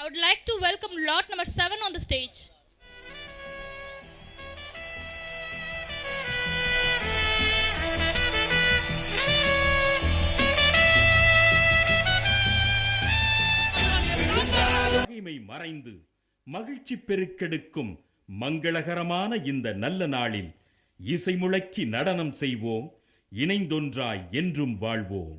I would like to welcome lot number 7 on the stage. மறைந்து மகிழ்ச்சி பெருக்கெடுக்கும் மங்களகரமான இந்த நல்ல நாளில் இசை முழக்கி நடனம் செய்வோம், இணைந்தொன்றாய் என்றும் வாழ்வோம்.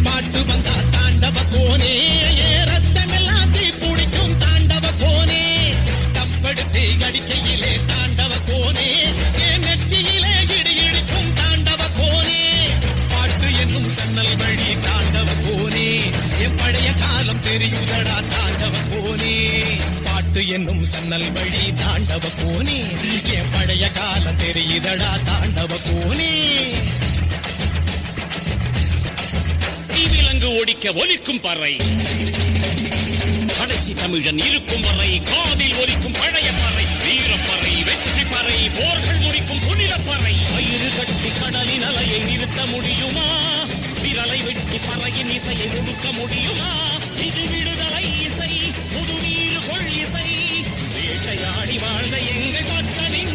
பாட்டு வந்தா தாண்டவ கோனே, ரத்தமெல்லாம் தீ பிடிக்கும் தாண்டவ கோனே, தப்படுத்தி அடிக்கையிலே தாண்டவ கோனே, என் நெத்தியிலே இடி இடிக்கும் தாண்டவ கோனே, பாட்டு என்னும் சன்னல் வழி தாண்டவ கோனே, என் பழைய காலம் தெரியுதடா தாண்டவ கோனே, பாட்டு என்னும் சன்னல் வழி தாண்டவ கோனே, என் பழைய காலம் தெரியுதடா தாண்டவ கோனே. ஒடிக்க ஒலிக்கும் பறை, கடைசி தமிழன் இருக்கும் வரை காதில் ஒலிக்கும் பழைய பறை, வீரப்பறை, வெற்றி பறை, போர்கள் முடிக்கும் புனித பறை. வயிறு கட்டி கடலின் அலையை நிறுத்த முடியுமா? விரலை வெட்டி பறையின் இசையை ஒடுக்க முடியுமா? இது விடுதலை இசை, புது நீர் கொள் இசை, வேட்டையாடி வாழ்ந்த எங்கள் மக்களின்